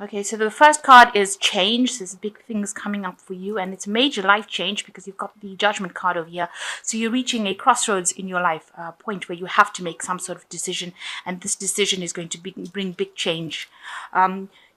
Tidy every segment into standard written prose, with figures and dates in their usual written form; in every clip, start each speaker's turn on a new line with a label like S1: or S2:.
S1: Okay, so the first card is change. There's big things coming up for you, and it's a major life change because you've got the judgment card over here. So you're reaching a crossroads in your life, a point where you have to make some sort of decision, and this decision is going to bring big change.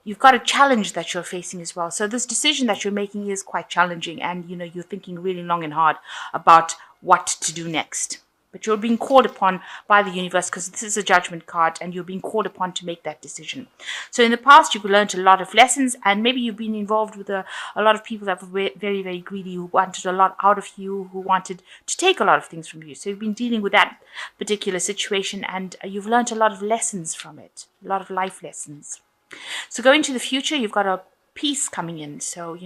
S1: You've got a challenge that you're facing as well. So this decision that you're making is quite challenging, and you're thinking really long and hard about what to do next. But you're being called upon by the universe because this is a judgment card and you're being called upon to make that decision. So in the past, you've learned a lot of lessons, and maybe you've been involved with a lot of people that were very, very greedy, who wanted a lot out of you, who wanted to take a lot of things from you. So you've been dealing with that particular situation, and you've learned a lot of lessons from it, a lot of life lessons. So going to the future, you've got a peace coming in. So,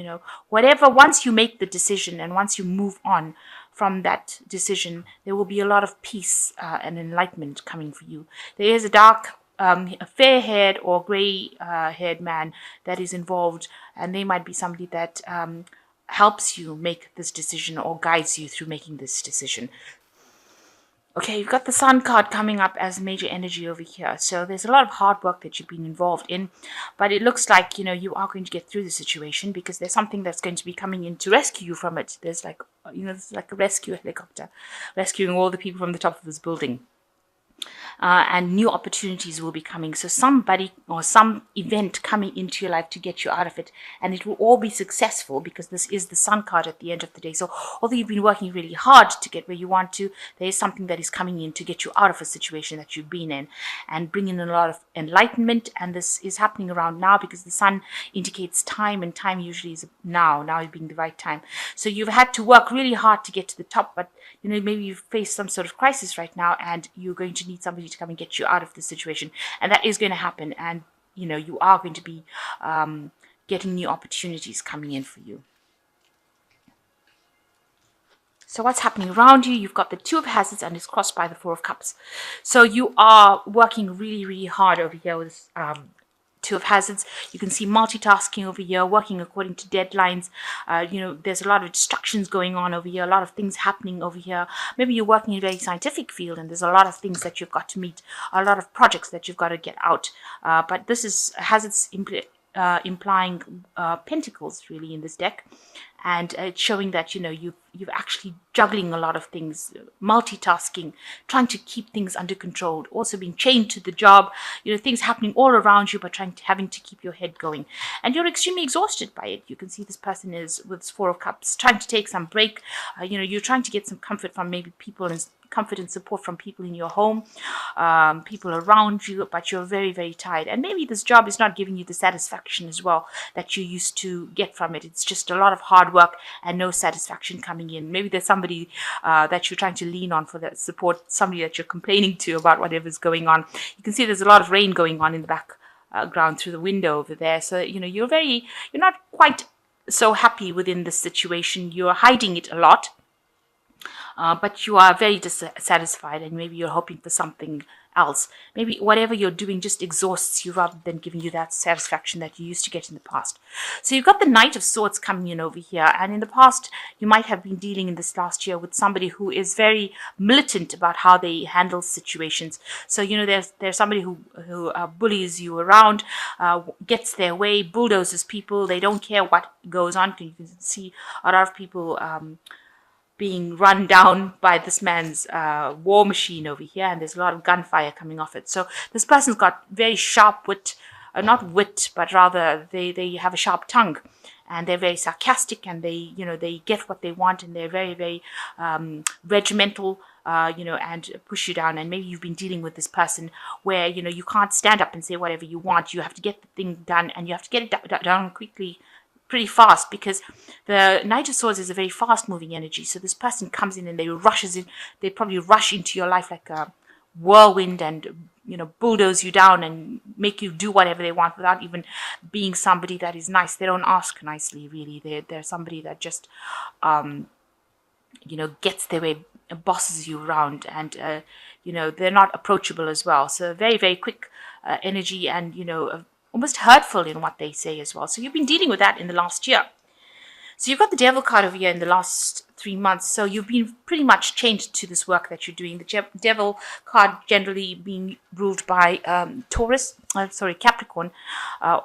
S1: once you make the decision and once you move on from that decision, there will be a lot of peace and enlightenment coming for you. There is a dark, a fair-haired or grey-haired man that is involved, and they might be somebody that helps you make this decision or guides you through making this decision. Okay, you've got the Sun card coming up as major energy over here. So there's a lot of hard work that you've been involved in, but it looks like, you are going to get through the situation because there's something that's going to be coming in to rescue you from it. There's there's like a rescue helicopter rescuing all the people from the top of this building. And new opportunities will be coming. So somebody or some event coming into your life to get you out of it, and it will all be successful because this is the Sun card at the end of the day. So although you've been working really hard to get where you want to, there is something that is coming in to get you out of a situation that you've been in and bring in a lot of enlightenment. And this is happening around now because the Sun indicates time, and time usually is now being the right time. So you've had to work really hard to get to the top, but maybe you've faced some sort of crisis right now, and you're going to need somebody to come and get you out of the situation, and that is going to happen. And you are going to be getting new opportunities coming in for you. So what's happening around you? You've got the Two of Hazards, and it's crossed by the Four of Cups. So you are working really, really hard over here with Two of Hazards. You can see multitasking over here, working according to deadlines. There's a lot of distractions going on over here, a lot of things happening over here. Maybe you're working in a very scientific field and there's a lot of things that you've got to meet, a lot of projects that you've got to get out. But this is Hazards implying pentacles really in this deck, and it's showing that you've actually juggling a lot of things, multitasking, trying to keep things under control, also being chained to the job, things happening all around you, but having to keep your head going, and you're extremely exhausted by it. You can see this person is with this Four of Cups trying to take some break. You're trying to get some comfort from maybe people and comfort and support from people in your home, people around you, but you're very, very tired. And maybe this job is not giving you the satisfaction as well that you used to get from it. It's just a lot of hard work and no satisfaction coming in. Maybe there's somebody that you're trying to lean on for that support, somebody that you're complaining to about whatever's going on. You can see there's a lot of rain going on in the background through the window over there. So, you're not quite so happy within this situation. You're hiding it a lot. But you are very dissatisfied, and maybe you're hoping for something else. Maybe whatever you're doing just exhausts you rather than giving you that satisfaction that you used to get in the past. So you've got the Knight of Swords coming in over here, and in the past you might have been dealing in this last year with somebody who is very militant about how they handle situations. So there's somebody who bullies you around, gets their way, bulldozes people. They don't care what goes on. You can see a lot of people being run down by this man's war machine over here, and there's a lot of gunfire coming off it. So this person's got very sharp wit, not wit, but rather they have a sharp tongue, and they're very sarcastic, and they get what they want, and they're very, very regimental, and push you down. And maybe you've been dealing with this person where, you can't stand up and say whatever you want. You have to get the thing done, and you have to get it done quickly, pretty fast, because the Knight of Swords is a very fast moving energy. So this person comes in and they probably rush into your life like a whirlwind and bulldoze you down and make you do whatever they want without even being somebody that is nice. They don't ask nicely, really. They're somebody that just gets their way, bosses you around, and they're not approachable as well. So very, very quick energy, and almost hurtful in what they say as well. So you've been dealing with that in the last year. So you've got the devil card over here in the last 3 months. So you've been pretty much chained to this work that you're doing. The devil card generally being ruled by Capricorn,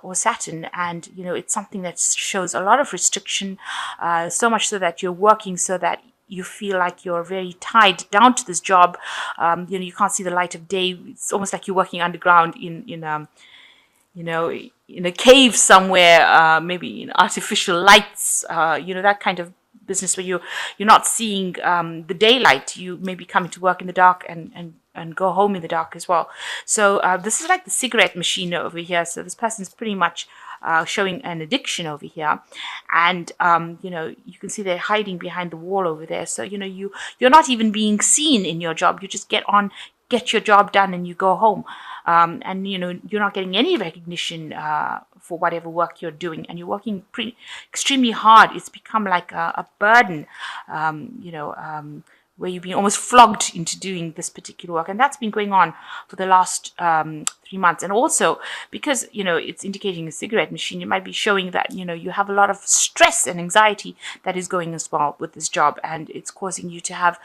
S1: or Saturn, and it's something that shows a lot of restriction, so much so that you're working so that you feel like you're very tied down to this job. You can't see the light of day. It's almost like you're working underground in a cave somewhere, maybe in artificial lights, that kind of business where you're not seeing the daylight. You may be coming to work in the dark and go home in the dark as well. So this is like the cigarette machine over here. So this person's pretty much showing an addiction over here, and you can see they're hiding behind the wall over there. So you're not even being seen in your job. You just get your job done, and you go home. And you're not getting any recognition for whatever work you're doing, and you're working extremely hard. It's become like a burden, where you've been almost flogged into doing this particular work, and that's been going on for the last 3 months. And also because it's indicating a cigarette machine, it might be showing that you have a lot of stress and anxiety that is going as well with this job, and it's causing you to have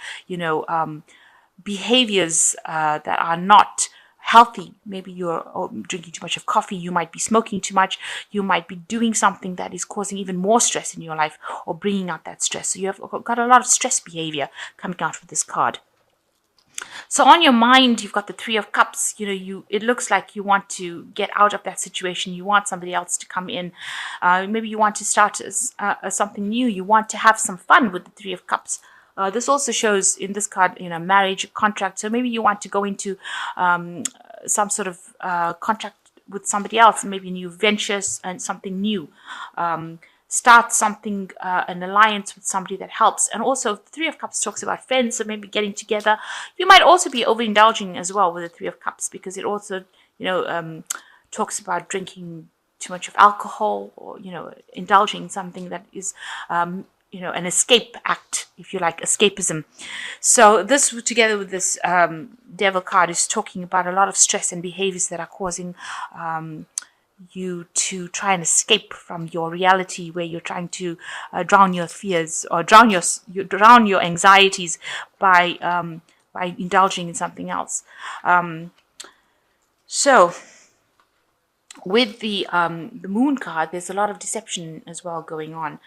S1: behaviors that are not healthy. Maybe you're drinking too much of coffee, you might be smoking too much, you might be doing something that is causing even more stress in your life or bringing out that stress. So you have got a lot of stress behavior coming out with this card. So on your mind, you've got the Three of Cups. It looks like you want to get out of that situation. You want somebody else to come in. Maybe you want to start something new. You want to have some fun with the Three of Cups. This also shows in this card, marriage, contract. So maybe you want to go into some sort of contract with somebody else, maybe new ventures and something new. Start something, an alliance with somebody that helps. And also, the Three of Cups talks about friends, so maybe getting together. You might also be overindulging as well with the Three of Cups, because it also, talks about drinking too much of alcohol, or indulging in something that is an escape act, if you like, escapism. So this, together with this devil card, is talking about a lot of stress and behaviors that are causing you to try and escape from your reality, where you're trying to drown your fears or drown your anxieties by indulging in something else. So with the moon card, there's a lot of deception as well going on.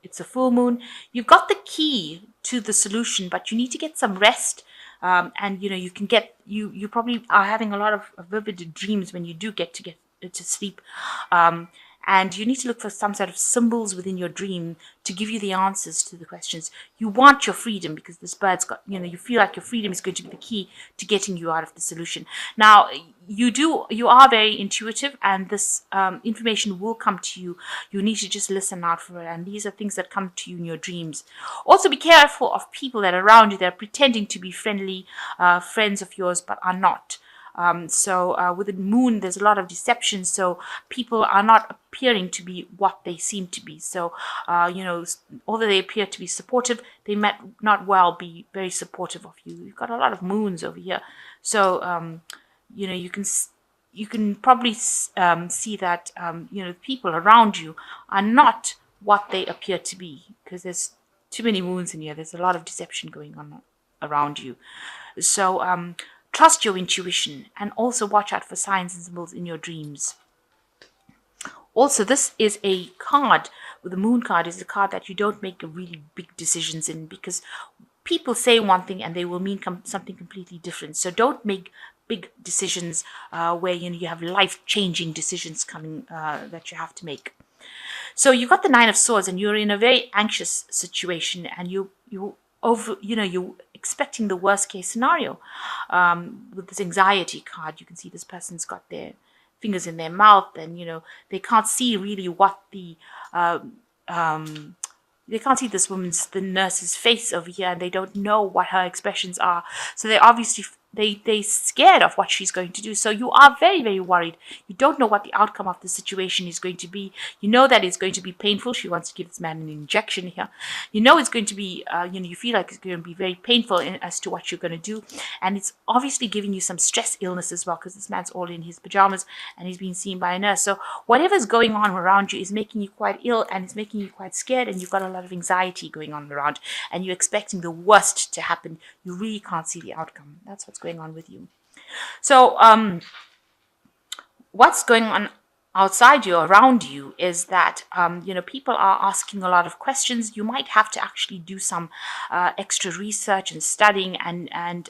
S1: It's a full moon. You've got the key to the solution, but you need to get some rest. And you can get you probably are having a lot of vivid dreams when you do get to sleep. And you need to look for some sort of symbols within your dream to give you the answers to the questions. You want your freedom, because this bird's got, you feel like your freedom is going to be the key to getting you out of the solution. Now, you are very intuitive, and this information will come to you. You need to just listen out for it. And these are things that come to you in your dreams. Also, be careful of people that are around you that are pretending to be friendly friends of yours, but are not. So with the moon, there's a lot of deception. So people are not appearing to be what they seem to be. So, although they appear to be supportive, they might not well be very supportive of you. You've got a lot of moons over here. So, you can probably see that, people around you are not what they appear to be, because there's too many moons in here. There's a lot of deception going on around you. So, trust your intuition, and also watch out for signs and symbols in your dreams. Also, this is a card, with the moon card, is a card that you don't make really big decisions in, because people say one thing and they will mean something completely different. So don't make big decisions where you have life-changing decisions coming that you have to make. So you've got the Nine of Swords, and you're in a very anxious situation, and you're expecting the worst case scenario. With this anxiety card, you can see this person's got their fingers in their mouth, and they can't see really what they can't see the nurse's face over here, and they don't know what her expressions are. So they're obviously they're scared of what she's going to do. So you are very, very worried. You don't know what the outcome of the situation is going to be. You know that it's going to be painful. She wants to give this man an injection here. You know it's going to be, you feel like it's going to be very painful as to what you're going to do. And it's obviously giving you some stress illness as well, because this man's all in his pajamas and he's being seen by a nurse. So whatever's going on around you is making you quite ill, and it's making you quite scared, and you've got a lot of anxiety going on around, and you're expecting the worst to happen. You really can't see the outcome. That's what's going on with you. So what's going on outside you, around you, is that people are asking a lot of questions. You might have to actually do some extra research and studying and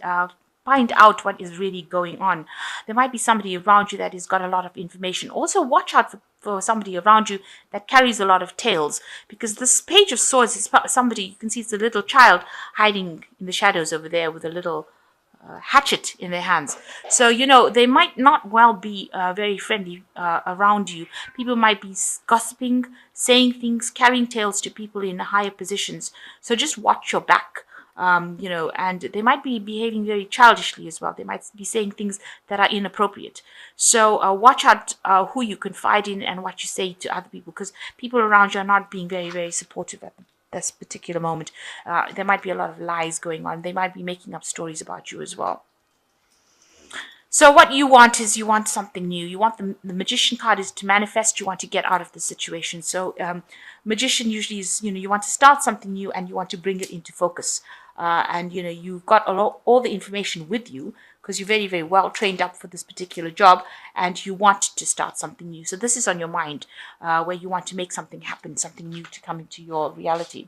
S1: find out what is really going on. There might be somebody around you that has got a lot of information. Also, watch out for somebody around you that carries a lot of tails, because this Page of Swords is somebody, you can see it's a little child hiding in the shadows over there with a little hatchet in their hands. So, they might not well be very friendly around you. People might be gossiping, saying things, carrying tales to people in higher positions. So just watch your back. And they might be behaving very childishly as well. They might be saying things that are inappropriate. So watch out who you confide in and what you say to other people, because people around you are not being very, very supportive at this particular moment. There might be a lot of lies going on. They might be making up stories about you as well. So what you want is, you want something new. You want the Magician card is to manifest. You want to get out of the situation. So Magician usually is, you want to start something new and you want to bring it into focus. And you've got all the information with you, because you're very, very well trained up for this particular job, and you want to start something new. So this is on your mind, where you want to make something happen, something new to come into your reality.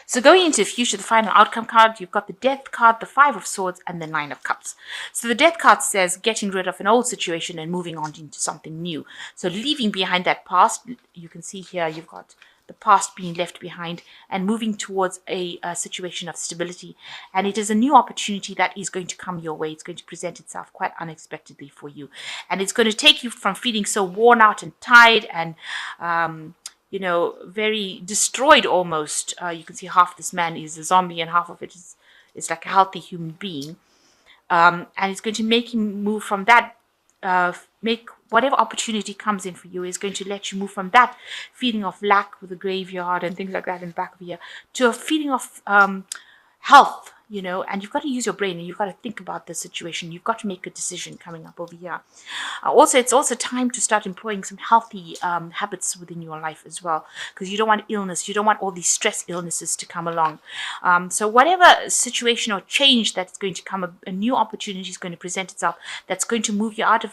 S1: So going into the future, the final outcome card, you've got the Death card, the Five of Swords, and the Nine of Cups. So the Death card says getting rid of an old situation and moving on into something new. So leaving behind that past. You can see here you've got the past being left behind and moving towards a situation of stability. And it is a new opportunity that is going to come your way. It's going to present itself quite unexpectedly for you. And it's going to take you from feeling so worn out and tired and very destroyed almost. You can see half this man is a zombie and half of it is like a healthy human being. And it's going to make him move from that, make whatever opportunity comes in for you is going to let you move from that feeling of lack with the graveyard and things like that in the back of here to a feeling of health, and you've got to use your brain and you've got to think about the situation. You've got to make a decision coming up over here. Also, it's also time to start employing some healthy habits within your life as well, because you don't want illness. You don't want all these stress illnesses to come along. So whatever situation or change that's going to come, a new opportunity is going to present itself that's going to move you out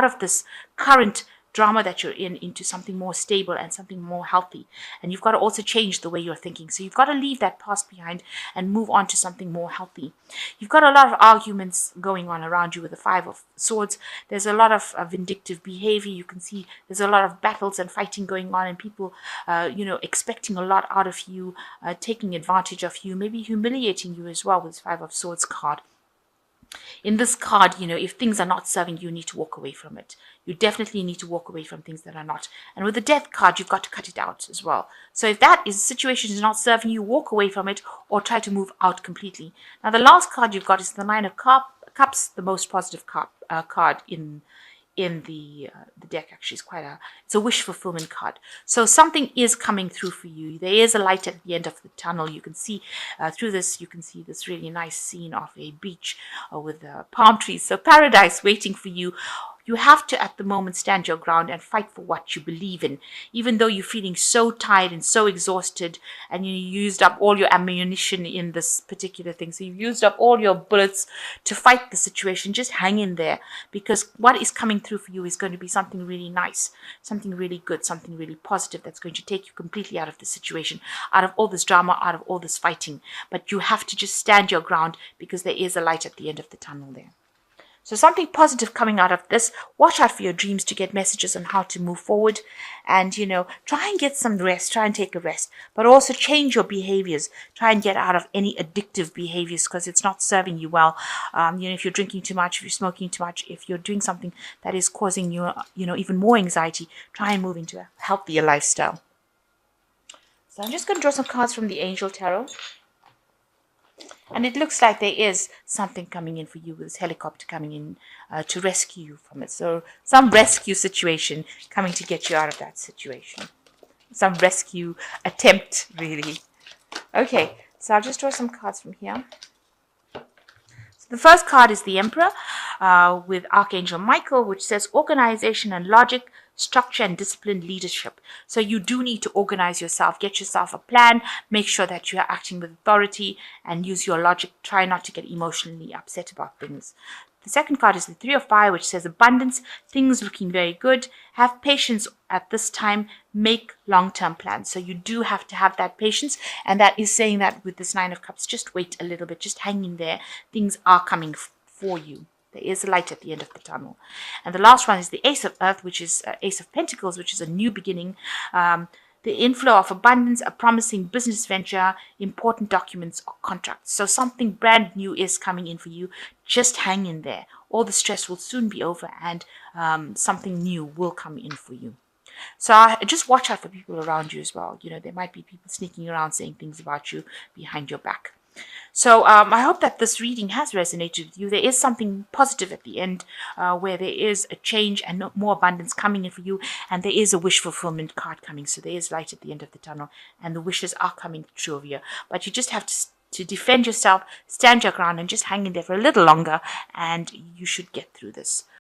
S1: of this current drama that you're in into something more stable and something more healthy. And you've got to also change the way you're thinking. So you've got to leave that past behind and move on to something more healthy. You've got a lot of arguments going on around you with the Five of Swords. There's a lot of vindictive behavior. You can see there's a lot of battles and fighting going on, and people, expecting a lot out of you, taking advantage of you, maybe humiliating you as well with this Five of Swords card. In this card, if things are not serving you, you need to walk away from it. You definitely need to walk away from things that are not. And with the Death card, you've got to cut it out as well. So if that situation is not serving you, walk away from it or try to move out completely. Now, the last card you've got is the Nine of Cups, the most positive card in the deck. Actually, it's a wish fulfillment card. So something is coming through for you. There is a light at the end of the tunnel. You can see through this. You can see this really nice scene of a beach with palm trees. So paradise waiting for you. You have to, at the moment, stand your ground and fight for what you believe in, even though you're feeling so tired and so exhausted, and you used up all your ammunition in this particular thing. So you've used up all your bullets to fight the situation. Just hang in there, because what is coming through for you is going to be something really nice, something really good, something really positive that's going to take you completely out of the situation, out of all this drama, out of all this fighting. But you have to just stand your ground, because there is a light at the end of the tunnel there. So something positive coming out of this. Watch out for your dreams to get messages on how to move forward. And, try and get some rest. Try and take a rest. But also change your behaviors. Try and get out of any addictive behaviors, because it's not serving you well. If you're drinking too much, if you're smoking too much, if you're doing something that is causing you, even more anxiety, try and move into a healthier lifestyle. So I'm just going to draw some cards from the Angel Tarot. And it looks like there is something coming in for you with this helicopter coming in to rescue you from it. So some rescue situation coming to get you out of that situation. Some rescue attempt, really. Okay, so I'll just draw some cards from here. The first card is the Emperor with Archangel Michael, which says organization and logic, structure and disciplined leadership. So you do need to organize yourself, get yourself a plan, make sure that you are acting with authority and use your logic. Try not to get emotionally upset about things. The second card is the Three of Fire, which says abundance, things looking very good. Have patience at this time, make long-term plans. So you do have to have that patience, and that is saying that with this Nine of Cups, just wait a little bit, just hang in there. Things are coming for you. There is a light at the end of the tunnel. And the last one is the Ace of Earth, which is Ace of Pentacles, which is a new beginning. The inflow of abundance, a promising business venture, important documents or contracts. So something brand new is coming in for you. Just hang in there. All the stress will soon be over, and something new will come in for you. So just watch out for people around you as well. You know, there might be people sneaking around saying things about you behind your back. So I hope that this reading has resonated with you. There is something positive at the end where there is a change and more abundance coming in for you. And there is a wish fulfillment card coming. So there is light at the end of the tunnel. And the wishes are coming true of you. But you just have to defend yourself, stand your ground, and just hang in there for a little longer. And you should get through this.